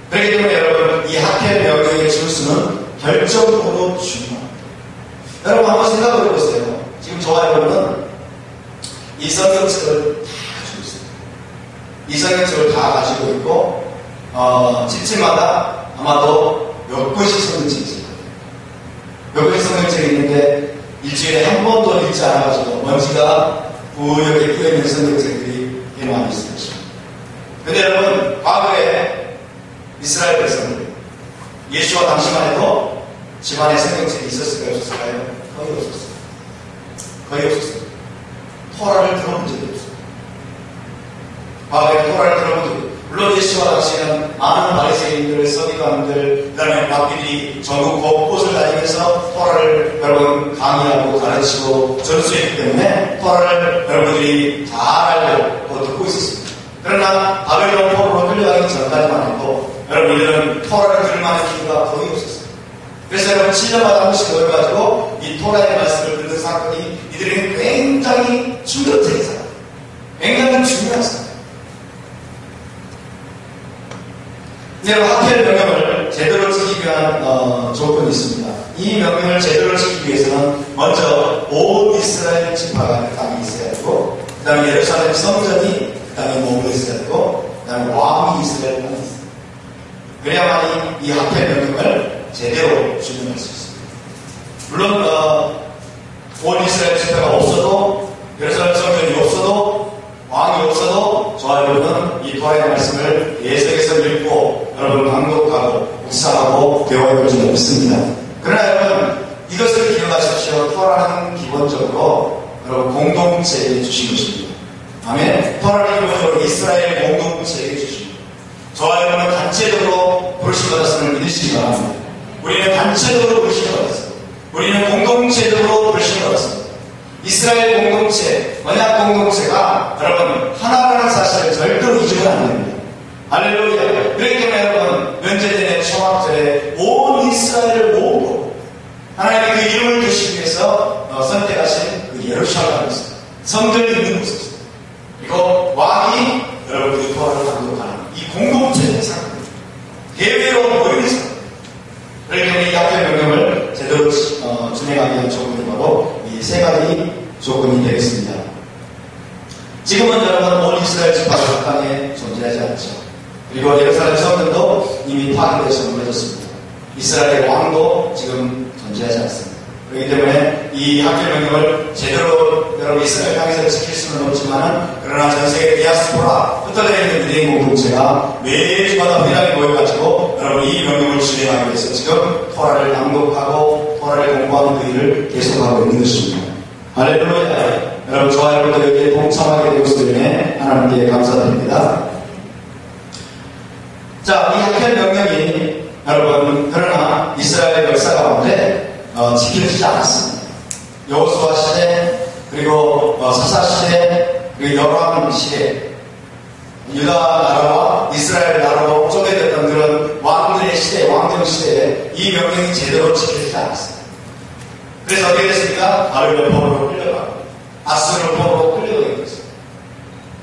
그렇기 때문에 여러분, 이 학회 명령의 줄수는 결정적으로 중요합니다. 여러분 한번 생각해 보세요. 지금 저와 여러분은 이 성경책을 다 가지고 있습니다. 이 성경책을 다 가지고 있고 집집마다 아마도 몇 권씩 성경책이 있어요. 몇 권씩 성경책이 있는데 일주일에 한 번도 읽지 않아가지고 먼지가 부옇게 끼어있는 성경책들이 꽤 많이 있을 것입니다. 근데 여러분, 과거에 이스라엘 백성들, 예수와 당시만 해도 집안에 성경책이 있었을까요? 없었을까요? 거의 없었어요. 거의 없었어요. 토라를 들어본 적이 없어요. 과거에 토라를 들어본 적이 없어요. 물론 예수와 당시에는 많은 바리새인들, 서기관들, 그 다음에 박비들이 전국 곳곳을 다니면서 토라를 여러분 강의하고 가르치고 전수했기 때문에 토라를 여러분들이 잘 알고 듣고 있었습니다. 그러나 바벨론 포로로 끌려가기 전까지만 해도 여러분 이들은 토라를 들을 만한 기회가 거의 없었어요. 그래서 여러분 7년마다 한 번씩 모여가지고 이 토라의 말씀을 듣는 사건이 이들에게 굉장히 충격적인 사건, 굉장히 중요한 사건. 여러분 학회 명령을 제대로 지키기 위한 조건이 있습니다. 이 명령을 제대로 지키기 위해서는 먼저 온 이스라엘 지파가 땅에 있어야 되고, 그 다음에 예루살렘 성전이 그 땅에 머물러 있어야 되고, 그 다음에 왕이 이스라엘 땅에 있어야 됩니다. 그래야만이 이 학회 명령을 제대로 준행할 수 있습니다. 물론 온 이스라엘 지파가 없어도, 예루살렘 성전이 없어도, 왕이 없어도 저와 여러분은 이 토라의 말씀을 예석에서 읽고 여러분 강독하고 묵상하고 배워야 줄 없습니다. 그러나 여러분 이것을 기억하십시오. 토라는 기본적으로 여러분 공동체에 주신 것입니다. 아멘. 토라는 기본적으로 이스라엘 공동체에 주십니다. 저와 여러분은 단체적으로 부르심 받았음을 믿으시기 바랍니다. 우리는 단체적으로 부르심 받았습니다. 우리는 공동체적으로 부르심 받았습니다. 이스라엘 공동체, 언약 공동체가 여러분 하나라는 사실을 절대로 잊으면 안 됩니다. 할렐루야. 그렇기 때문에 여러분 면제전의 초막절에 온 이스라엘을 모으고 하나님의 그 이름을 두시기 위해서 선택하신 그 예루살렘에서 성전이 있는 곳에서 그리고 왕이 여러분 그 토라를 감독하는 이 공동체의 사건, 대회로 모이는 사건. 그렇기 때문에 이 학회 명령을 제대로 진행하기 위한 조건이 바로 이 세 가지 조건이 되겠습니다. 지금은 여러분 온 이스라엘 지파가 땅에 존재하지 않죠. 그리고 예루살렘 성전도 이미 파괴돼서 무너졌습니다. 이스라엘의 왕도 지금 존재하지 않습니다. 그렇기 때문에 이 학회 명령을 제대로 여러분 이스라엘 땅에서 지킬 수는 없지만 그러나 전 세계 디아스포라 흩어져 있는 유대인 공동체가 매주마다 회당에 모여가지고 여러분 이 명령을 진행하기 위해서 지금 토라를 낭독하고 토라를 공부하는 그 일을 계속하고 있는 것입니다. 할렐루야. 여러분 저와 여러분들 여기에 동참하게 되었을 때문에 하나님께 감사드립니다. 자, 이 학회 명령이 여러분 그러나 이스라엘 역사 가운데 지켜지지 않았습니다. 여호수아 시대 그리고 사사 시대 그리고 여로함 시대 유다 나라와 이스라엘 나라로 쪼개졌던 그런 왕들의 시대, 왕정 시대에 이 명령이 제대로 지켜지지 않았습니다. 그래서 어떻게 됐습니까? 바벨론 포로로 끌려가고 아스르 포로로 끌려가게 됐습니다.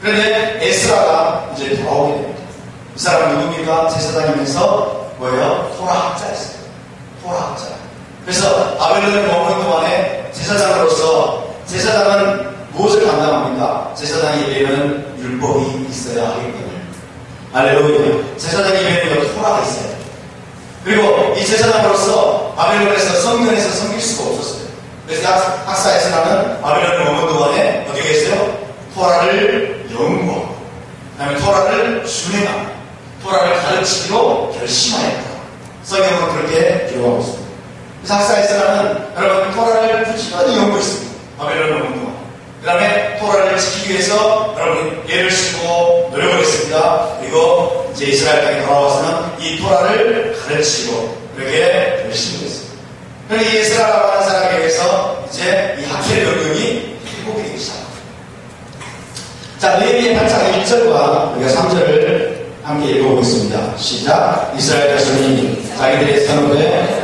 그런데 에스라가 이제 돌아오게 됩니다. 이 사람은 누굽니까? 제사장이면서 뭐예요? 토라학자였어요. 토라학자. 그래서 바벨론에 머무는 동안에 제사장으로서 제사장은 무엇을 감당합니까? 제사장 입에는 율법이 있어야 하겠거든요. 할렐루야. 제사장 입에는 토라가 있어야 돼요. 그리고 이 제사장으로서 바벨론에서 성전에서 섬길 수가 없었어요. 그래서 학사 에스라는 바벨론에 머문 동안에 어떻게 했어요? 토라를 연구하고 그 다음에 토라를 준행하고 토라를 가르치기로 결심하였다. 성경은 그렇게 기록하고 있습니다. 그래서 학사 에스라는 여러분 토라를 부지런히 연구했습니다. 바벨론에 머문 동안. 그 다음에 토라를 지키기 위해서 여러분 예를 쓰고 노력을 했습니다. 그리고 이제 이스라엘 땅에 돌아와서는 이 토라를 가르치고 그렇게 열심히 했습니다. 그러니까 이 에스라라고 하는 사람에 의해서 이제 이 학회 명령이 회복되기 시작합니다. 자, 레위기 8장 1절과 우리가 3절을 함께 읽어보겠습니다. 시작. 이스라엘 자손이 자기들의 선후에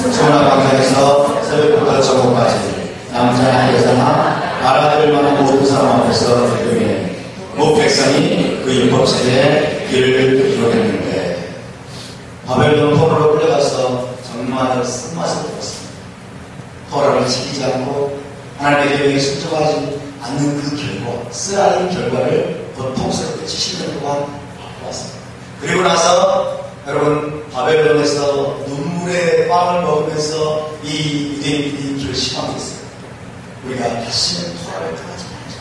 소나 광장에서 새벽부터 저녁까지 남자나 여자나 알아들 만한 모든 사람 앞에서 기도해 모 백성이 그 율법세계에 길을 이루었는데 바벨론 포로로 끌려가서 정말 쓴맛을 들었습니다. 포로를 지키지 않고 하나님의 계명에 순종하지 않는 그 결과, 쓰라린 결과를 고통스럽게 70년 동안 왔습니다. 그리고 나서 여러분 바벨론에서 눈물의 빵을 먹으면서 이 유대인들이 결심하고 있어요. 우리가 다시는 토라를 떠나지 말자.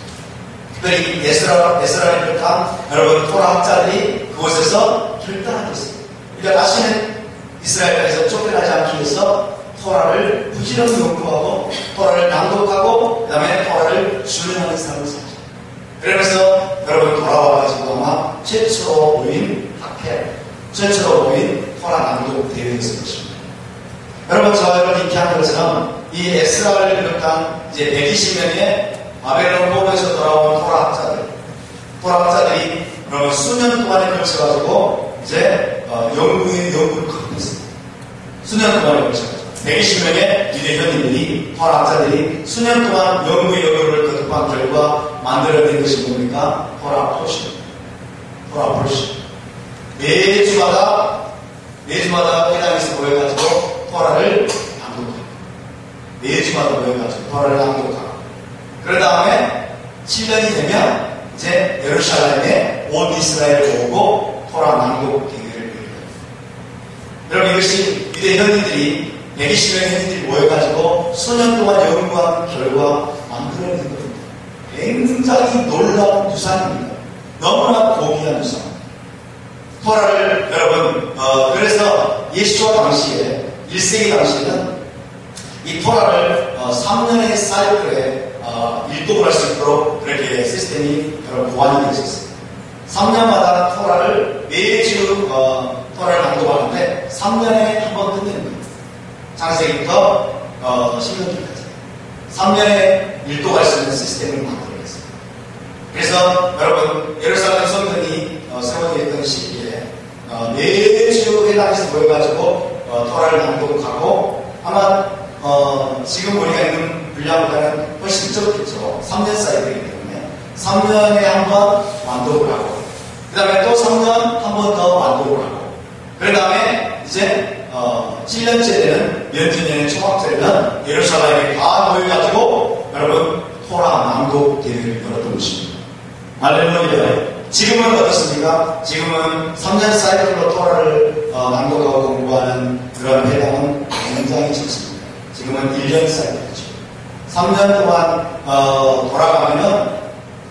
특별히 에스라를 간 여러분 토라 학자들이 그곳에서 결단하고 있어요. 그러니까 다시는 이스라엘에서 쫓겨나지 않기 위해서 토라를 부지런히 연구하고 토라를 낭독하고 그 다음에 토라를 준행하는 삶을 살죠. 그러면서 여러분 돌아와가지고 아마 최초로 모인 학회, 최초로 모인 토라 낭독 대회였을 것입니다. 여러분 저와 여러분이 이렇게 한 것처럼 이 에스라를 비롯한 이제 120명의 바벨론 포로에서 돌아온 토라 학자들이 여러분 수년 동안에 걸쳐가지고 이제 연구를 거듭했습니다. 수년 동안에 걸쳐가지고 120명의 유대 현인들이 토라 학자들이 수년 동안 연구를 거듭한 결과 만들어낸 것이 뭡니까? 토라 포르시. 매주마다 회당에서 모여가지고 토라를 낭독하고 매주마다 모여가지고 토라를 낭독하고 그 다음에 7년이 되면 이제 예루살렘에 온 이스라엘을 오고 토라 낭독 대회를 열립니다. 여러분 이것이 유대 현인들이 120명의 현인들이 모여가지고 수년 동안 연구한 결과 만들어낸 겁니다. 굉장히 놀라운 유산입니다. 너무나 고귀한 유산. 토라를 여러분 그래서 예수와 당시에 1세기 당시에는 이 토라를 3년의 사이클에 일독을 할 수 있도록 그렇게 시스템이 여러분 보완이 되어 있었어요. 3년마다 토라를 매주 토라를 낭독하는데 3년에 한 번 끝내는 거예요. 창세기부터 신명기까지 3년에 일독할 수 있는 시스템을 만들어냈어요. 그래서 여러분 예루살렘 성전이 세워져 있던 시기에 매주 회당에서 모여가지고 토라를 낭독하고 아마 지금 우리가 있는 분량보다는 훨씬 적겠죠. 3년 사이클이기 때문에 3년에 한 번 완독을 하고 그 다음에 또 3년 한 번 더 완독을 하고 그 다음에 이제 7년째 되는 연주년의 초막절에는 예루살렘에 다 모여가지고 여러분 토라 낭독 대회를 열었던 것입니다. 할렐루야. 지금은 어떻습니까? 지금은 3년 사이클로 토라를 낭독하고 공부하는 그런 회당은 굉장히 적습니다. 지금은 1년 사이클이죠. 3년 동안 돌아가면은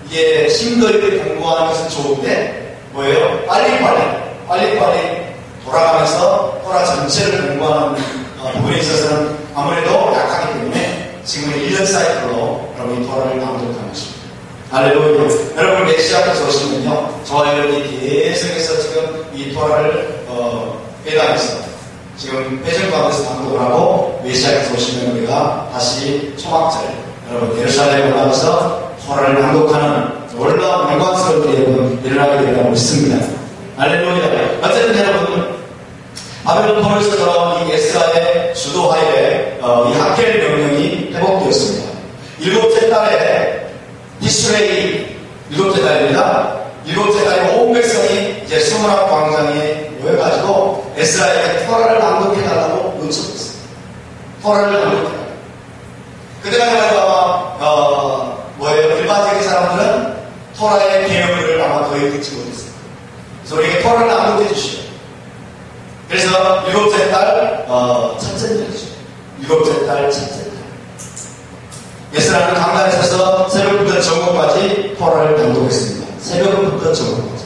이게 심도 있게 공부하는 것은 좋은데 뭐예요? 빨리빨리 돌아가면서 토라 전체를 공부하는 부분에 있어서는 아무래도 약하기 때문에 지금은 1년 사이클로 여러분이 토라를 낭독하는 것입니다. 할렐루야. 여러분 메시아께서 오시면요 저와 여러분이 계속해서 지금 이 토라를 회당에서 지금 회전 가운데서 낭독을 하고 메시아께서 오시면 우리가 다시 초막절 여러분 예루살렘에 올라가서 토라를 낭독하는 놀라운 영광스러운 일이 여러분 일어나게 되리라고 믿습니다. 할렐루야. 어쨌든 여러분 바벨론 포로에서 돌아온 이 에스라의 주도하에 이 학겔 명령이 회복되었습니다. 7째 달에 티스레이 7째 달입니다. 7째 달에 온 백성이 이제 수문학 광장에 모여가지고 에스라에게 토라를 낭독해달라고 요청했어요. 토라를 낭독해달라고. 그때가 아마 일반적인 사람들은 토라의 계명을 아마 거의 듣지 못했어요. 그래서 우리에게 토라를 낭독해 주시오. 그래서 7째 달 첫째 날이죠. 7째 달 첫째 날. 에스라는 강단에 서서 새벽부터 정오까지 토라를 낭독했습니다. 새벽부터 정오까지.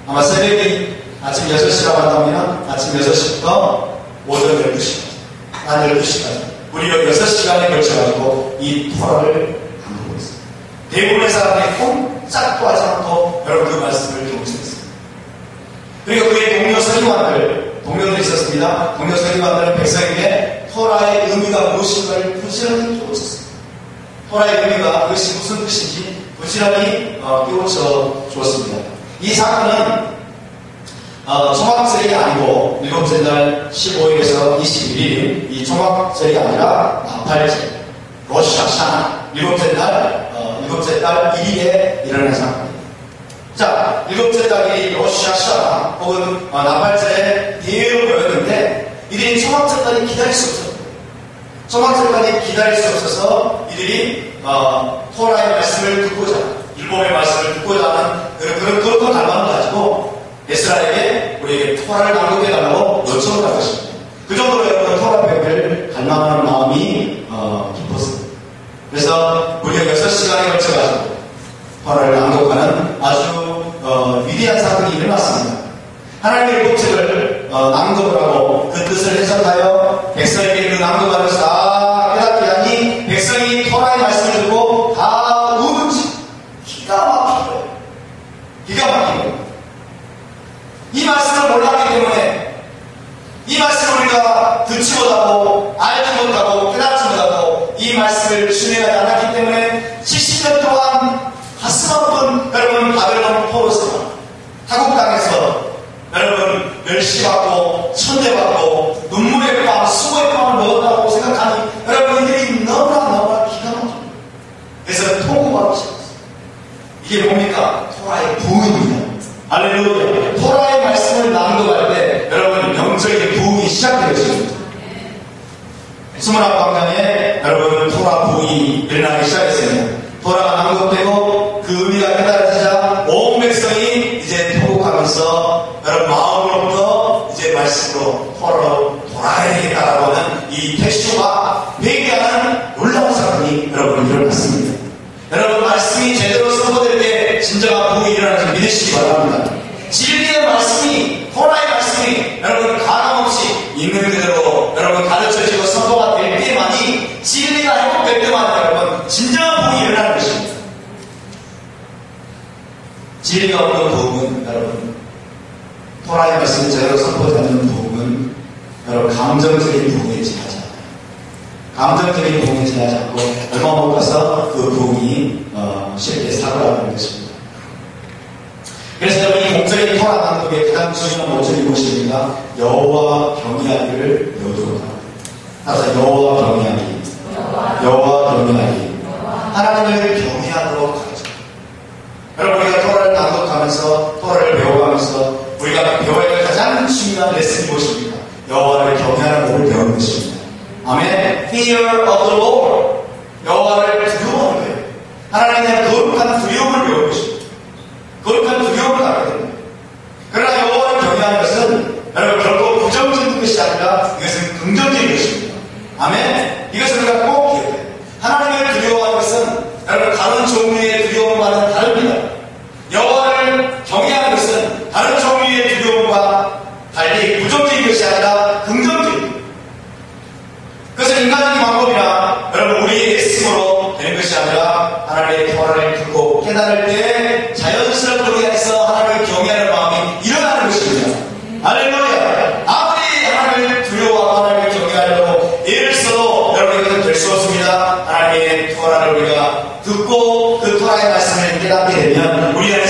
아마 새벽이 아침 6시라고 한다면 아침 6시부터 오전 12시까지. 한 12시까지. 무려 6시간에 걸쳐가지고 이 토라를 낭독했습니다. 대부분의 사람들이 꼼짝도 하지 않고 여러분 그 말씀을 경청했습니다. 그리고 그의 동료들이 있었습니다. 동료 서기관들은 백성에게 토라의 의미가 무엇인가를 부지런히 깨우쳤습니다. 토라의 의미가 그것이 무슨 뜻인지 부지런히 깨우쳐 주었습니다. 이 사건은 초막절이 아니고 일곱째 날 15일에서 21일 이 초막절이 아니라 나팔절 로시 하샤나 일곱째 달 1일에 일어나는 사건입니다. 자, 일곱째 달이 로시 하샤나 혹은 나팔절에 대회로 모였는데 이들이 초막절까지 기다릴 수 없었어요. 초막절까지 기다릴 수 없어서 이들이 토라의 말씀을 듣고자 율법의 말씀을 듣고자 하는 그런 갈망을 가지고 에스라에게 우리에게 토라를 낭독해달라고 요청을 한 것입니다. 그 정도로 여러분 토라 배우기를 갈망하는 마음이 깊었습니다. 그래서 무려 6시간에 걸쳐가지고 토라를 낭독하는 아주 위대한 사건이 일어났습니다. 하나님의 율법책을 낭독을 하고 그 뜻을 해석하여 백성에게 그 낭독하는 것을 다 깨닫게 하니 백성이 토라의 말씀을 듣고 다 우는지 기가 막히고 이 말씀을 몰랐기 때문에 이 말씀을 우리가 듣지 못하고 알지 못하고 깨닫지 못하고 이 말씀을 순회하지 않았기 때문에 70년 동안 가슴 아픈 여러분 바벨론 포로 생활 타국 땅에서 여러분 멸시받고 천대받고 눈물의 밤 수고의 밤을 먹었다고 생각하니 여러분들이 너무나 기가 막힙니다. 그래서 통곡하기 시작했어요. 이게 뭡니까? 토라의 부흥입니다. 할렐루야. 토라의 말씀을 낭독할 때 여러분 영적인 부흥이 시작되었습니다. 수문학 광장에 여러분 토라 부흥이 일어나기 시작했습니다. 토라가 낭독되고 그 의미가 깨달아지자 온 백성이 이제 통곡하면서 여러분 마음으로부터 이제 말씀으로 토라로 돌아가야 되겠다라고 하는 이 택시가 회개하는 놀라운 사건이 여러분 일어났습니다. 여러분 말씀이 제대로 선포될 때 진정한 부흥이 일어나지 믿으시기 바랍니다. 진리의 말씀이 토라의 말씀이 여러분 가감없이 있는 그대로 여러분 가르쳐지고 선포가 될 때만이 진리가 회복될 때만 여러분 진정한 부흥이 일어나는 것입니다. 진리가 없는 부흥은 여러분 토라의 말씀이 제대로 선포되는 부흥은 여러분 감정적인 부흥에 지나지 않아요. 감정적인 부흥에 지나지 않고 얼마 못 가서 그 부흥이 쉽게 사고나는 것입니다. 그래서 여러분 이 공적인 토라 낭독의 가장 중요한 모습이 무엇입니까? 여호와 경외하기를 배우도록 합니다. 따라서 여호와 경외하기 하나님을 경외하도록 가르쳐. 여러분 우리가 토라를 낭독하면서 토라를 배워가면서 우리가 배워야 할 가장 중요한 레슨이 무엇입니까? 여호와를 경외하는 법을 배우는 것입니다. 아멘. Fear of the Lord. 여호와를 두려워하는 거예요. 하나님에 대한 거룩한 두려움을 배우는 것입니다. 거룩한 두려움을 갖게 됩니다. 그러나 여호와를 경외하는 것은 여러분 결코 부정적인 것이 아니라 이것은 긍정적인 것입니다. 아멘. 이것을 우리가 꼭 기억해요. 하나님을 두려워하는 것은 여러분 다른 종류의 두려움과는 다릅니다. 여호와를 경외하는 것은 다른 종류의 두려움과 달리 부정적인 것이 아니라 긍정적입니다. 그것은 인간적인 방법이나 여러분 우리의 애씀으로 되는 것이 아니라 하나님의 토라를 듣고 깨달을 때 자연스럽게 우리 안에서 하나님을 경외하는 마음이 일어나는 것입니다. 할렐루야. 아무리 하나님을 두려워하고 하나님을 경외하려고 애를 써도 여러분 이것은 될 수 없습니다. 하나님의 토라를 우리가 듣고 그 토라의 말씀을 깨닫게 되면 우리 안에